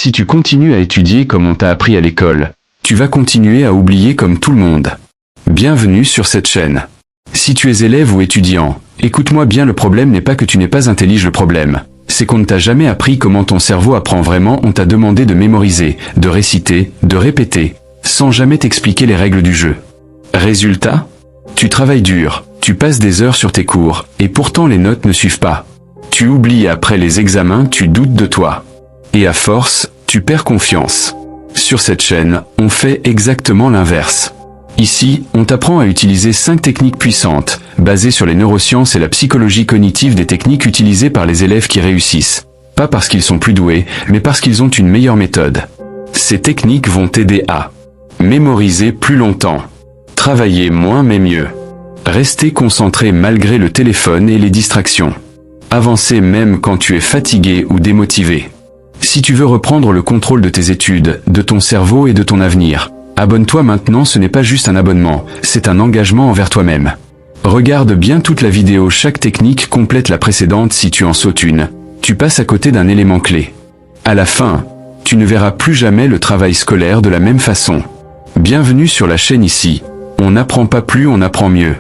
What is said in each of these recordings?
Si tu continues à étudier comme on t'a appris à l'école, tu vas continuer à oublier comme tout le monde. Bienvenue sur cette chaîne. Si tu es élève ou étudiant, écoute-moi bien, le problème n'est pas que tu n'es pas intelligent, le problème, c'est qu'on ne t'a jamais appris comment ton cerveau apprend vraiment. On t'a demandé de mémoriser, de réciter, de répéter, sans jamais t'expliquer les règles du jeu. Résultat ? Tu travailles dur, tu passes des heures sur tes cours, et pourtant les notes ne suivent pas. Tu oublies après les examens, tu doutes de toi. Et à force, tu perds confiance. Sur cette chaîne, on fait exactement l'inverse. Ici, on t'apprend à utiliser 5 techniques puissantes, basées sur les neurosciences et la psychologie cognitive, des techniques utilisées par les élèves qui réussissent. Pas parce qu'ils sont plus doués, mais parce qu'ils ont une meilleure méthode. Ces techniques vont t'aider à mémoriser plus longtemps, travailler moins mais mieux, rester concentré malgré le téléphone et les distractions, avancer même quand tu es fatigué ou démotivé. Si tu veux reprendre le contrôle de tes études, de ton cerveau et de ton avenir, abonne-toi maintenant. Ce n'est pas juste un abonnement, c'est un engagement envers toi-même. Regarde bien toute la vidéo, chaque technique complète la précédente. Si tu en sautes une, tu passes à côté d'un élément clé. À la fin, tu ne verras plus jamais le travail scolaire de la même façon. Bienvenue sur la chaîne. Ici, on n'apprend pas plus, on apprend mieux.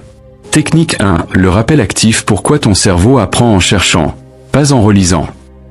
Technique 1, le rappel actif. Pourquoi ton cerveau apprend en cherchant, pas en relisant.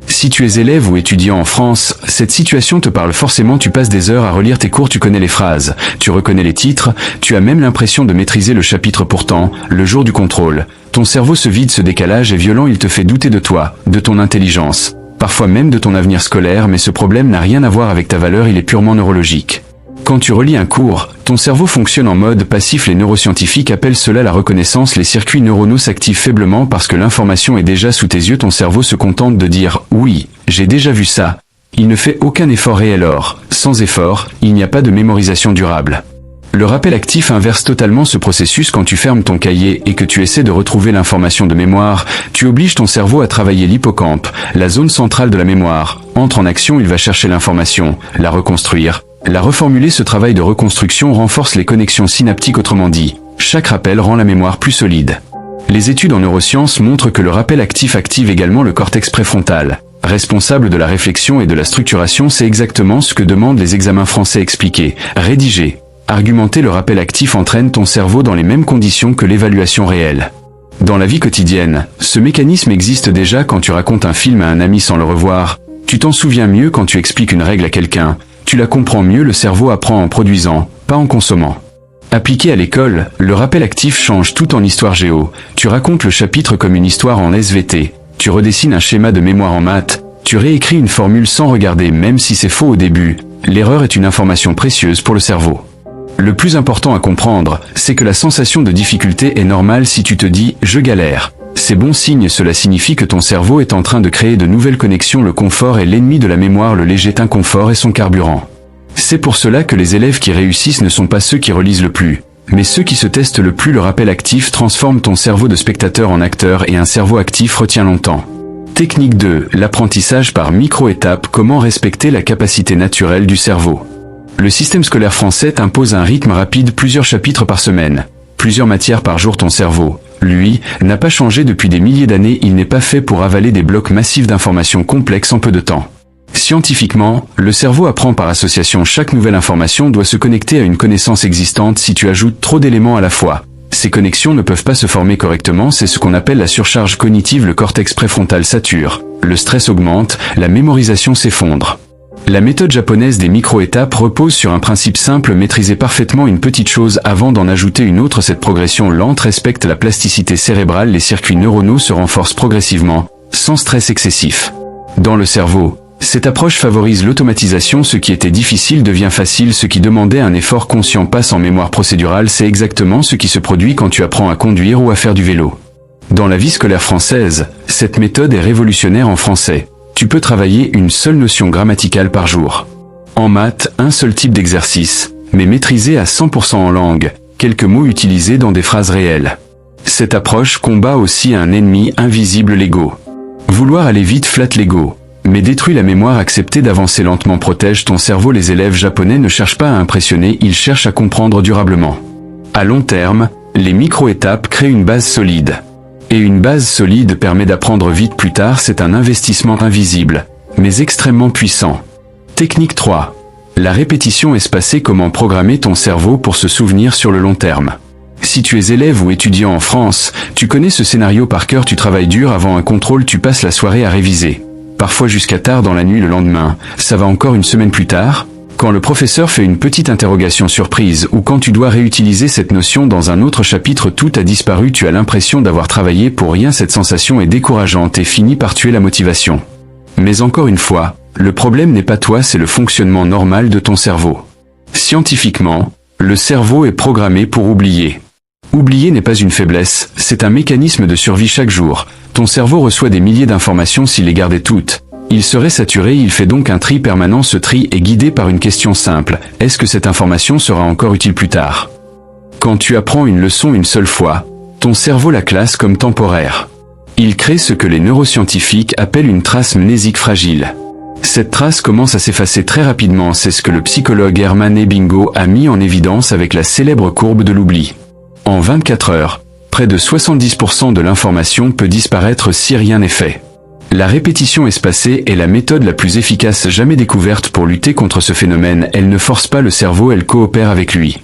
Si tu es élève ou étudiant en France, cette situation te parle forcément. Tu passes des heures à relire tes cours, tu connais les phrases, tu reconnais les titres, tu as même l'impression de maîtriser le chapitre. Pourtant, le jour du contrôle, ton cerveau se vide. Ce décalage est violent, il te fait douter de toi, de ton intelligence, parfois même de ton avenir scolaire. Mais ce problème n'a rien à voir avec ta valeur, il est purement neurologique. Quand tu relis un cours, ton cerveau fonctionne en mode passif. Les neuroscientifiques appellent cela la reconnaissance. Les circuits neuronaux s'activent faiblement parce que l'information est déjà sous tes yeux. Ton cerveau se contente de dire « oui, j'ai déjà vu ça ». Il ne fait aucun effort réel. Or, sans effort, il n'y a pas de mémorisation durable. Le rappel actif inverse totalement ce processus. Quand tu fermes ton cahier et que tu essaies de retrouver l'information de mémoire, tu obliges ton cerveau à travailler. L'hippocampe, la zone centrale de la mémoire, entre en action. Il va chercher l'information, la reconstruire, la reformuler. Ce travail de reconstruction renforce les connexions synaptiques. Autrement dit, chaque rappel rend la mémoire plus solide. Les études en neurosciences montrent que le rappel actif active également le cortex préfrontal, responsable de la réflexion et de la structuration. C'est exactement ce que demandent les examens français. Expliquer, rédiger, argumenter. Le rappel actif entraîne ton cerveau dans les mêmes conditions que l'évaluation réelle. Dans la vie quotidienne, ce mécanisme existe déjà. Quand tu racontes un film à un ami sans le revoir, tu t'en souviens mieux. Quand tu expliques une règle à quelqu'un, tu la comprends mieux. Le cerveau apprend en produisant, pas en consommant. Appliqué à l'école, le rappel actif change tout. En histoire géo, tu racontes le chapitre comme une histoire. En SVT, tu redessines un schéma de mémoire. En maths, tu réécris une formule sans regarder, même si c'est faux au début. L'erreur est une information précieuse pour le cerveau. Le plus important à comprendre, c'est que la sensation de difficulté est normale. Si tu te dis « je galère », c'est bon signe. Cela signifie que ton cerveau est en train de créer de nouvelles connexions. Le confort est l'ennemi de la mémoire. Le léger inconfort est son carburant. C'est pour cela que les élèves qui réussissent ne sont pas ceux qui relisent le plus, mais ceux qui se testent le plus. Le rappel actif transforme ton cerveau de spectateur en acteur, et un cerveau actif retient longtemps. Technique 2, l'apprentissage par micro-étapes. Comment respecter la capacité naturelle du cerveau. Le système scolaire français impose un rythme rapide, plusieurs chapitres par semaine, plusieurs matières par jour. Ton cerveau, lui, n'a pas changé depuis des milliers d'années. Il n'est pas fait pour avaler des blocs massifs d'informations complexes en peu de temps. Scientifiquement, le cerveau apprend par association. Chaque nouvelle information doit se connecter à une connaissance existante. Si tu ajoutes trop d'éléments à la fois, ces connexions ne peuvent pas se former correctement. C'est ce qu'on appelle la surcharge cognitive. Le cortex préfrontal sature, le stress augmente, la mémorisation s'effondre. La méthode japonaise des micro-étapes repose sur un principe simple: maîtriser parfaitement une petite chose avant d'en ajouter une autre. Cette progression lente respecte la plasticité cérébrale. Les circuits neuronaux se renforcent progressivement, sans stress excessif. Dans le cerveau, cette approche favorise l'automatisation. Ce qui était difficile devient facile. Ce qui demandait un effort conscient passe en mémoire procédurale. C'est exactement ce qui se produit quand tu apprends à conduire ou à faire du vélo. Dans la vie scolaire française, cette méthode est révolutionnaire. En français, tu peux travailler une seule notion grammaticale par jour. En maths, un seul type d'exercice, mais maîtrisé à 100% en langue, quelques mots utilisés dans des phrases réelles. Cette approche combat aussi un ennemi invisible: l'ego. Vouloir aller vite flatte l'ego, mais détruit la mémoire. Accepter d'avancer lentement protège ton cerveau. Les élèves japonais ne cherchent pas à impressionner, ils cherchent à comprendre durablement. À long terme, les micro-étapes créent une base solide. Et une base solide permet d'apprendre vite plus tard. C'est un investissement invisible, mais extrêmement puissant. Technique 3. La répétition espacée, comment programmer ton cerveau pour se souvenir sur le long terme. Si tu es élève ou étudiant en France, tu connais ce scénario par cœur, tu travailles dur avant un contrôle, tu passes la soirée à réviser. Parfois jusqu'à tard dans la nuit le lendemain, ça va encore une semaine plus tard, quand le professeur fait une petite interrogation surprise ou quand tu dois réutiliser cette notion dans un autre chapitre, tout a disparu, tu as l'impression d'avoir travaillé pour rien, cette sensation est décourageante et finit par tuer la motivation. Mais encore une fois, le problème n'est pas toi, c'est le fonctionnement normal de ton cerveau. Scientifiquement, le cerveau est programmé pour oublier. Oublier n'est pas une faiblesse, c'est un mécanisme de survie chaque jour. Ton cerveau reçoit des milliers d'informations, s'il les gardait toutes, il serait saturé, il fait donc un tri permanent. Ce tri est guidé par une question simple: est-ce que cette information sera encore utile plus tard? Quand tu apprends une leçon une seule fois, ton cerveau la classe comme temporaire. Il crée ce que les neuroscientifiques appellent une trace mnésique fragile. Cette trace commence à s'effacer très rapidement, c'est ce que le psychologue Hermann Ebbingo a mis en évidence avec la célèbre courbe de l'oubli. En 24 heures, près de 70% de l'information peut disparaître si rien n'est fait. La répétition espacée est la méthode la plus efficace jamais découverte pour lutter contre ce phénomène. Elle ne force pas le cerveau, elle coopère avec lui.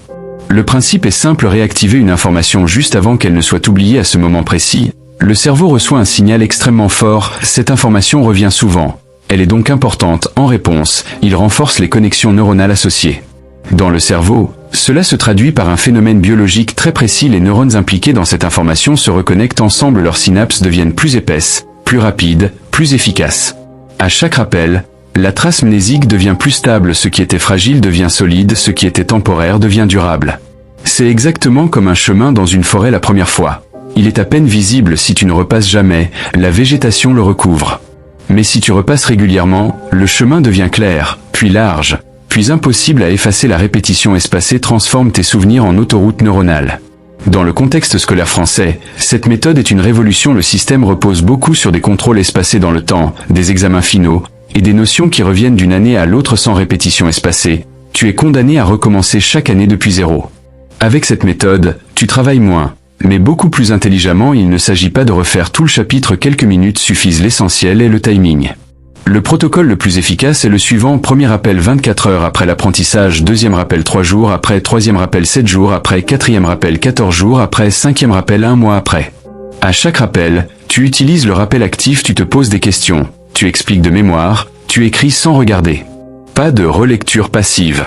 Le principe est simple: réactiver une information juste avant qu'elle ne soit oubliée. À ce moment précis, le cerveau reçoit un signal extrêmement fort, cette information revient souvent. Elle est donc importante. En réponse, il renforce les connexions neuronales associées. Dans le cerveau, cela se traduit par un phénomène biologique très précis. Les neurones impliqués dans cette information se reconnectent ensemble, leurs synapses deviennent plus épaisses, plus rapides, plus efficaces. À chaque rappel, la trace mnésique devient plus stable, ce qui était fragile devient solide, ce qui était temporaire devient durable. C'est exactement comme un chemin dans une forêt la première fois. Il est à peine visible si tu ne repasses jamais, la végétation le recouvre. Mais si tu repasses régulièrement, le chemin devient clair, puis large, puis impossible à effacer. La répétition espacée transforme tes souvenirs en autoroute neuronale. Dans le contexte scolaire français, cette méthode est une révolution. Le système repose beaucoup sur des contrôles espacés dans le temps, des examens finaux, et des notions qui reviennent d'une année à l'autre. Sans répétition espacée, tu es condamné à recommencer chaque année depuis zéro. Avec cette méthode, tu travailles moins, mais beaucoup plus intelligemment. Il ne s'agit pas de refaire tout le chapitre, quelques minutes suffisent, l'essentiel est le timing. Le protocole le plus efficace est le suivant: premier rappel 24 heures après l'apprentissage, deuxième rappel 3 jours après, troisième rappel 7 jours après, quatrième rappel 14 jours après, cinquième rappel 1 mois après. À chaque rappel, tu utilises le rappel actif, tu te poses des questions, tu expliques de mémoire, tu écris sans regarder. Pas de relecture passive.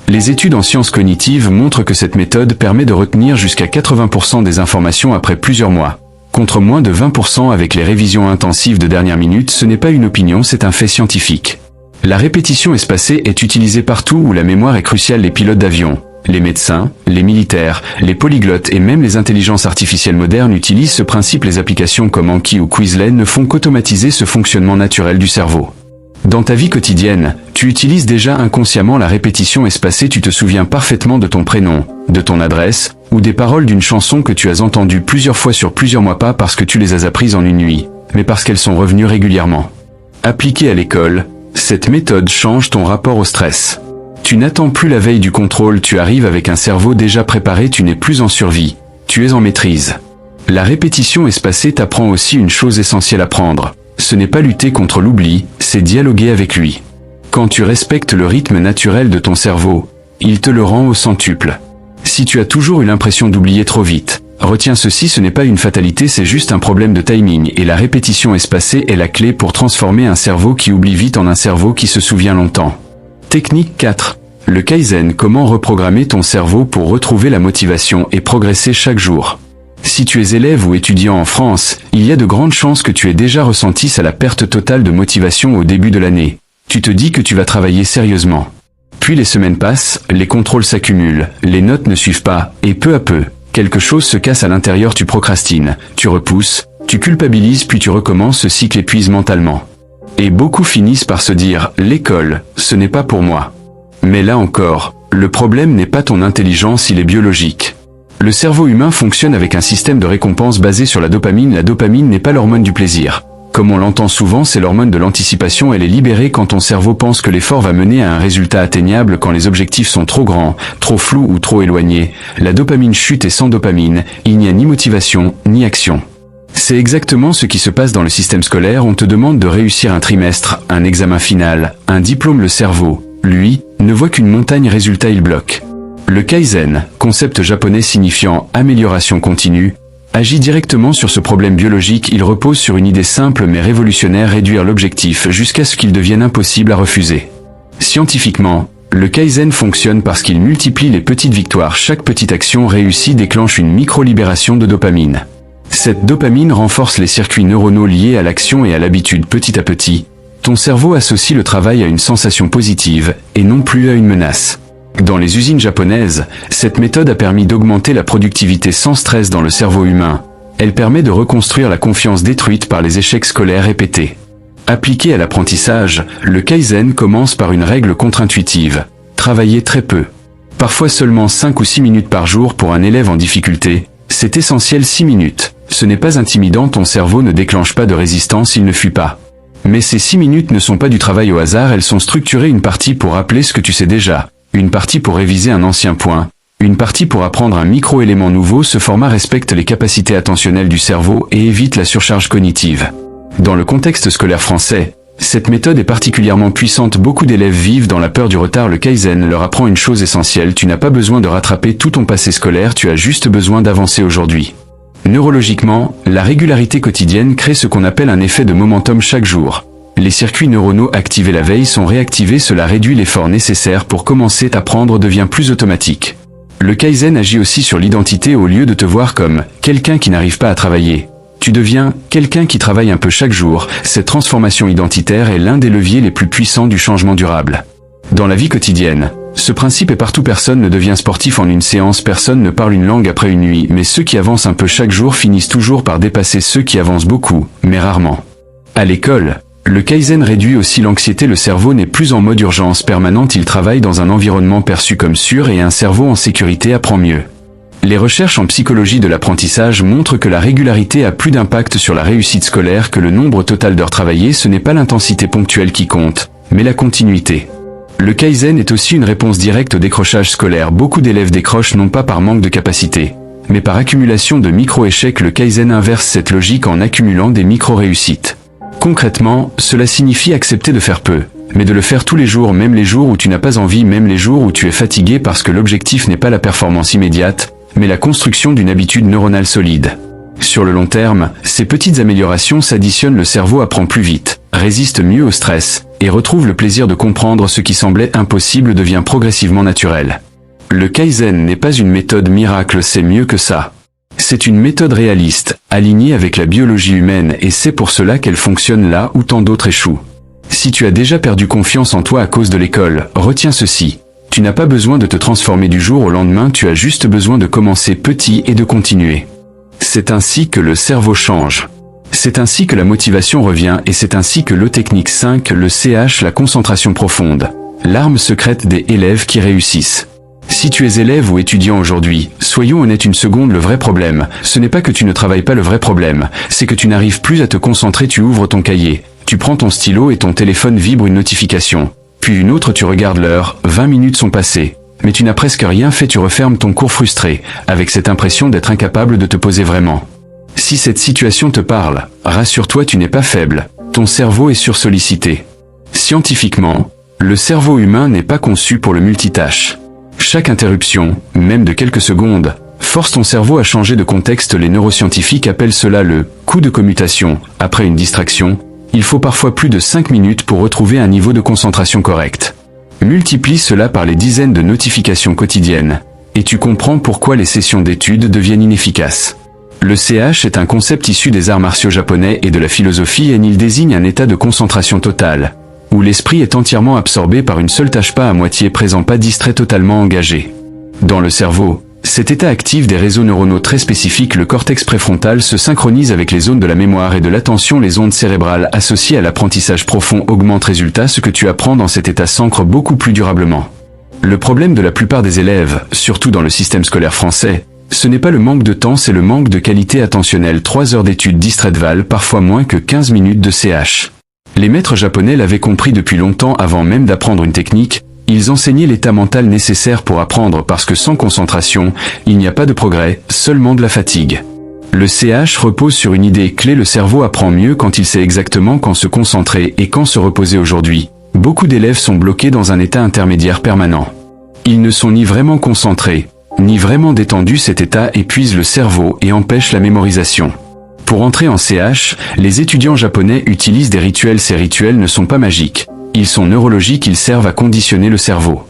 Les études en sciences cognitives montrent que cette méthode permet de retenir jusqu'à 80% des informations après plusieurs mois, contre moins de 20% avec les révisions intensives de dernière minute. Ce n'est pas une opinion, c'est un fait scientifique. La répétition espacée est utilisée partout où la mémoire est cruciale: les pilotes d'avion, les médecins, les militaires, les polyglottes et même les intelligences artificielles modernes utilisent ce principe. Les applications comme Anki ou Quizlet ne font qu'automatiser ce fonctionnement naturel du cerveau. Dans ta vie quotidienne, tu utilises déjà inconsciemment la répétition espacée. Tu te souviens parfaitement de ton prénom, de ton adresse, ou des paroles d'une chanson que tu as entendue plusieurs fois sur plusieurs mois, pas parce que tu les as apprises en une nuit, mais parce qu'elles sont revenues régulièrement. Appliquée à l'école, cette méthode change ton rapport au stress. Tu n'attends plus la veille du contrôle, tu arrives avec un cerveau déjà préparé, tu n'es plus en survie, tu es en maîtrise. La répétition espacée t'apprend aussi une chose essentielle: apprendre. Ce n'est pas lutter contre l'oubli, c'est dialoguer avec lui. Quand tu respectes le rythme naturel de ton cerveau, il te le rend au centuple. Si tu as toujours eu l'impression d'oublier trop vite, retiens ceci: ce n'est pas une fatalité, c'est juste un problème de timing, et la répétition espacée est la clé pour transformer un cerveau qui oublie vite en un cerveau qui se souvient longtemps. Technique 4. Le Kaizen: comment reprogrammer ton cerveau pour retrouver la motivation et progresser chaque jour. Si tu es élève ou étudiant en France, il y a de grandes chances que tu aies déjà ressenti la perte totale de motivation au début de l'année. Tu te dis que tu vas travailler sérieusement. Puis les semaines passent, les contrôles s'accumulent, les notes ne suivent pas, et peu à peu, quelque chose se casse à l'intérieur, tu procrastines, tu repousses, tu culpabilises, puis tu recommences. Ce cycle épuise mentalement. Et beaucoup finissent par se dire: l'école, ce n'est pas pour moi. Mais là encore, le problème n'est pas ton intelligence, il est biologique. Le cerveau humain fonctionne avec un système de récompense basé sur la dopamine. La dopamine n'est pas l'hormone du plaisir. Comme on l'entend souvent, c'est l'hormone de l'anticipation. Elle est libérée quand ton cerveau pense que l'effort va mener à un résultat atteignable. Quand les objectifs sont trop grands, trop flous ou trop éloignés, la dopamine chute, et sans dopamine, il n'y a ni motivation, ni action. C'est exactement ce qui se passe dans le système scolaire. On te demande de réussir un trimestre, un examen final, un diplôme. Le cerveau, lui, ne voit qu'une montagne, résultat il bloque. Le Kaizen, concept japonais signifiant amélioration continue, agit directement sur ce problème biologique. Il repose sur une idée simple mais révolutionnaire: réduire l'objectif jusqu'à ce qu'il devienne impossible à refuser. Scientifiquement, le Kaizen fonctionne parce qu'il multiplie les petites victoires. Chaque petite action réussie déclenche une micro-libération de dopamine. Cette dopamine renforce les circuits neuronaux liés à l'action et à l'habitude. Petit à petit, ton cerveau associe le travail à une sensation positive et non plus à une menace. Dans les usines japonaises, cette méthode a permis d'augmenter la productivité sans stress dans le cerveau humain. Elle permet de reconstruire la confiance détruite par les échecs scolaires répétés. Appliqué à l'apprentissage, le Kaizen commence par une règle contre-intuitive: travailler très peu. Parfois seulement 5 ou 6 minutes par jour pour un élève en difficulté. C'est essentiel. 6 minutes. Ce n'est pas intimidant, ton cerveau ne déclenche pas de résistance, il ne fuit pas. Mais ces 6 minutes ne sont pas du travail au hasard, elles sont structurées: une partie pour rappeler ce que tu sais déjà, une partie pour réviser un ancien point, une partie pour apprendre un micro-élément nouveau. Ce format respecte les capacités attentionnelles du cerveau et évite la surcharge cognitive. Dans le contexte scolaire français, cette méthode est particulièrement puissante. Beaucoup d'élèves vivent dans la peur du retard. Le Kaizen leur apprend une chose essentielle: tu n'as pas besoin de rattraper tout ton passé scolaire, tu as juste besoin d'avancer aujourd'hui. Neurologiquement, la régularité quotidienne crée ce qu'on appelle un effet de momentum. Chaque jour, les circuits neuronaux activés la veille sont réactivés. Cela réduit l'effort nécessaire pour commencer à apprendre, devient plus automatique. Le Kaizen agit aussi sur l'identité. Au lieu de te voir comme quelqu'un qui n'arrive pas à travailler, tu deviens quelqu'un qui travaille un peu chaque jour. Cette transformation identitaire est l'un des leviers les plus puissants du changement durable. Dans la vie quotidienne, ce principe est partout. Personne ne devient sportif en une séance, personne ne parle une langue après une nuit, mais ceux qui avancent un peu chaque jour finissent toujours par dépasser ceux qui avancent beaucoup, mais rarement. À l'école, le Kaizen réduit aussi l'anxiété. Le cerveau n'est plus en mode urgence permanente, il travaille dans un environnement perçu comme sûr et un cerveau en sécurité apprend mieux. Les recherches en psychologie de l'apprentissage montrent que la régularité a plus d'impact sur la réussite scolaire que le nombre total d'heures travaillées. Ce n'est pas l'intensité ponctuelle qui compte, mais la continuité. Le Kaizen est aussi une réponse directe au décrochage scolaire. Beaucoup d'élèves décrochent non pas par manque de capacité, mais par accumulation de micro-échecs. Le Kaizen inverse cette logique en accumulant des micro-réussites. Concrètement, cela signifie accepter de faire peu, mais de le faire tous les jours, même les jours où tu n'as pas envie, même les jours où tu es fatigué, parce que l'objectif n'est pas la performance immédiate, mais la construction d'une habitude neuronale solide. Sur le long terme, ces petites améliorations s'additionnent. Le cerveau apprend plus vite, résiste mieux au stress, et retrouve le plaisir de comprendre. Ce qui semblait impossible devient progressivement naturel. Le Kaizen n'est pas une méthode miracle, c'est mieux que ça. C'est une méthode réaliste, alignée avec la biologie humaine, et c'est pour cela qu'elle fonctionne là où tant d'autres échouent. Si tu as déjà perdu confiance en toi à cause de l'école, retiens ceci: tu n'as pas besoin de te transformer du jour au lendemain, tu as juste besoin de commencer petit et de continuer. C'est ainsi que le cerveau change. C'est ainsi que la motivation revient, et c'est ainsi que le technique 5, le CH, la concentration profonde, l'arme secrète des élèves qui réussissent. Si tu es élève ou étudiant aujourd'hui, soyons honnêtes une seconde, le vrai problème, ce n'est pas que tu ne travailles pas, le vrai problème, c'est que tu n'arrives plus à te concentrer. Tu ouvres ton cahier, tu prends ton stylo et ton téléphone vibre, une notification, puis une autre, tu regardes l'heure, 20 minutes sont passées, mais tu n'as presque rien fait. Tu refermes ton cours frustré, avec cette impression d'être incapable de te poser vraiment. Si cette situation te parle, rassure-toi, tu n'es pas faible, ton cerveau est sursollicité. Scientifiquement, le cerveau humain n'est pas conçu pour le multitâche. Chaque interruption, même de quelques secondes, force ton cerveau à changer de contexte. Les neuroscientifiques appellent cela le coup de commutation. Après une distraction, il faut parfois plus de 5 minutes pour retrouver un niveau de concentration correct. Multiplie cela par les dizaines de notifications quotidiennes, et tu comprends pourquoi les sessions d'études deviennent inefficaces. Le CH est un concept issu des arts martiaux japonais et de la philosophie, et il désigne un état de concentration totale, où l'esprit est entièrement absorbé par une seule tâche, pas à moitié présent, pas distrait, totalement engagé. Dans le cerveau, cet état active des réseaux neuronaux très spécifiques. Le cortex préfrontal se synchronise avec les zones de la mémoire et de l'attention. Les ondes cérébrales associées à l'apprentissage profond augmentent. Résultat, ce que tu apprends dans cet état s'ancre beaucoup plus durablement. Le problème de la plupart des élèves, surtout dans le système scolaire français, ce n'est pas le manque de temps, c'est le manque de qualité attentionnelle. 3 heures d'études distraites valent parfois moins que 15 minutes de CH. Les maîtres japonais l'avaient compris depuis longtemps. Avant même d'apprendre une technique, ils enseignaient l'état mental nécessaire pour apprendre, parce que sans concentration, il n'y a pas de progrès, seulement de la fatigue. Le CH repose sur une idée clé: le cerveau apprend mieux quand il sait exactement quand se concentrer et quand se reposer. Aujourd'hui, beaucoup d'élèves sont bloqués dans un état intermédiaire permanent. Ils ne sont ni vraiment concentrés, ni vraiment détendus. Cet état épuise le cerveau et empêche la mémorisation. Pour entrer en CH, les étudiants japonais utilisent des rituels. Ces rituels ne sont pas magiques. Ils sont neurologiques, ils servent à conditionner le cerveau.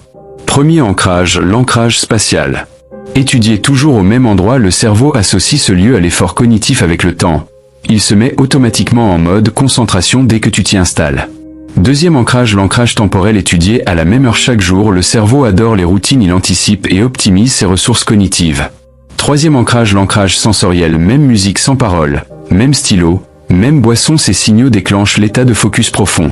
Premier ancrage, l'ancrage spatial. Étudié toujours au même endroit, le cerveau associe ce lieu à l'effort cognitif. Avec le temps, il se met automatiquement en mode concentration dès que tu t'y installes. Deuxième ancrage, l'ancrage temporel. Étudié à la même heure chaque jour, le cerveau adore les routines, il anticipe et optimise ses ressources cognitives. Troisième ancrage, l'ancrage sensoriel. Même musique sans parole, même stylo, même boisson, ces signaux déclenchent l'état de focus profond.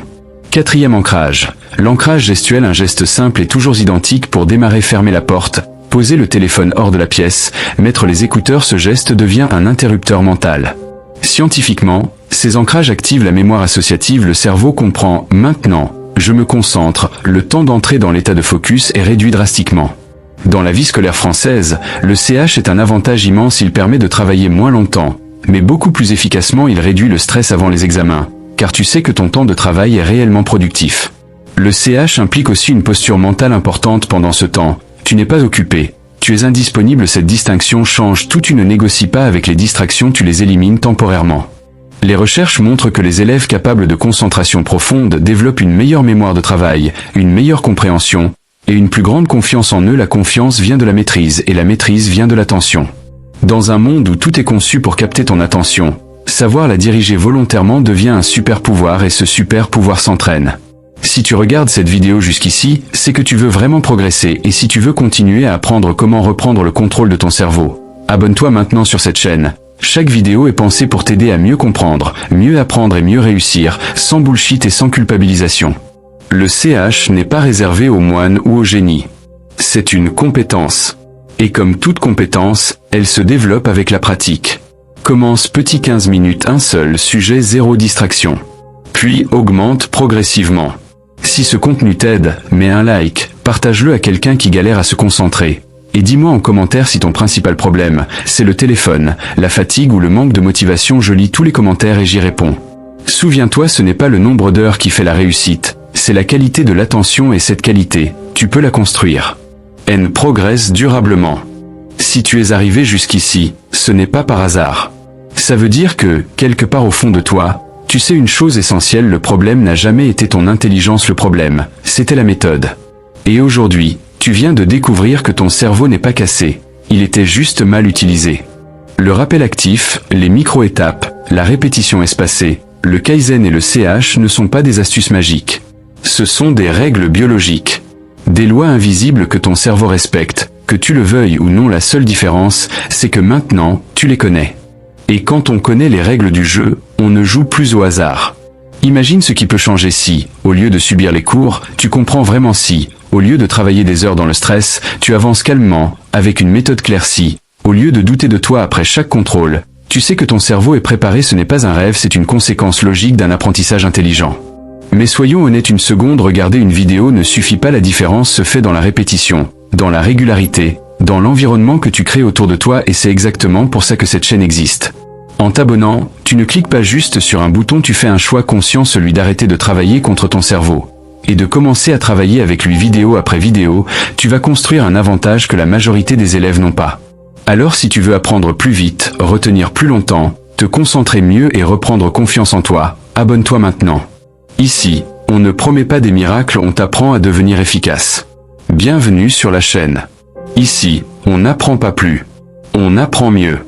Quatrième ancrage, l'ancrage gestuel. Un geste simple et toujours identique pour démarrer: fermer la porte, poser le téléphone hors de la pièce, mettre les écouteurs. Ce geste devient un interrupteur mental. Scientifiquement, ces ancrages activent la mémoire associative. Le cerveau comprend: maintenant, je me concentre. Le temps d'entrer dans l'état de focus est réduit drastiquement. Dans la vie scolaire française, le CH est un avantage immense. Il permet de travailler moins longtemps, mais beaucoup plus efficacement. Il réduit le stress avant les examens, car tu sais que ton temps de travail est réellement productif. Le CH implique aussi une posture mentale importante pendant ce temps. Tu n'es pas occupé, tu es indisponible. Cette distinction change tout. Tu ne négocies pas avec les distractions, tu les élimines temporairement. Les recherches montrent que les élèves capables de concentration profonde développent une meilleure mémoire de travail, une meilleure compréhension, et une plus grande confiance en eux. La confiance vient de la maîtrise, et la maîtrise vient de l'attention. Dans un monde où tout est conçu pour capter ton attention, savoir la diriger volontairement devient un super pouvoir, et ce super pouvoir s'entraîne. Si tu regardes cette vidéo jusqu'ici, c'est que tu veux vraiment progresser, et si tu veux continuer à apprendre comment reprendre le contrôle de ton cerveau, abonne-toi maintenant sur cette chaîne. Chaque vidéo est pensée pour t'aider à mieux comprendre, mieux apprendre et mieux réussir, sans bullshit et sans culpabilisation. Le CH n'est pas réservé aux moines ou aux génies. C'est une compétence. Et comme toute compétence, elle se développe avec la pratique. Commence petit: 15 minutes, un seul sujet, zéro distraction. Puis augmente progressivement. Si ce contenu t'aide, mets un like, partage-le à quelqu'un qui galère à se concentrer. Et dis-moi en commentaire si ton principal problème, c'est le téléphone, la fatigue ou le manque de motivation. Je lis tous les commentaires et j'y réponds. Souviens-toi, ce n'est pas le nombre d'heures qui fait la réussite, c'est la qualité de l'attention, et cette qualité, tu peux la construire. N progresse durablement. Si tu es arrivé jusqu'ici, ce n'est pas par hasard. Ça veut dire que, quelque part au fond de toi, tu sais une chose essentielle: le problème n'a jamais été ton intelligence, le problème, c'était la méthode. Et aujourd'hui, tu viens de découvrir que ton cerveau n'est pas cassé, il était juste mal utilisé. Le rappel actif, les micro-étapes, la répétition espacée, le Kaizen et le CH ne sont pas des astuces magiques. Ce sont des règles biologiques. Des lois invisibles que ton cerveau respecte, que tu le veuilles ou non. La seule différence, c'est que maintenant, tu les connais. Et quand on connaît les règles du jeu, on ne joue plus au hasard. Imagine ce qui peut changer si, au lieu de subir les cours, tu comprends vraiment. Si, au lieu de travailler des heures dans le stress, tu avances calmement, avec une méthode claire. Si, au lieu de douter de toi après chaque contrôle, tu sais que ton cerveau est préparé. Ce n'est pas un rêve, c'est une conséquence logique d'un apprentissage intelligent. Mais soyons honnêtes une seconde, regarder une vidéo ne suffit pas. La différence se fait dans la répétition, dans la régularité, dans l'environnement que tu crées autour de toi, et c'est exactement pour ça que cette chaîne existe. En t'abonnant, tu ne cliques pas juste sur un bouton, tu fais un choix conscient, celui d'arrêter de travailler contre ton cerveau, et de commencer à travailler avec lui. Vidéo après vidéo, tu vas construire un avantage que la majorité des élèves n'ont pas. Alors si tu veux apprendre plus vite, retenir plus longtemps, te concentrer mieux et reprendre confiance en toi, abonne-toi maintenant. Ici, on ne promet pas des miracles, on t'apprend à devenir efficace. Bienvenue sur la chaîne. Ici, on n'apprend pas plus, on apprend mieux.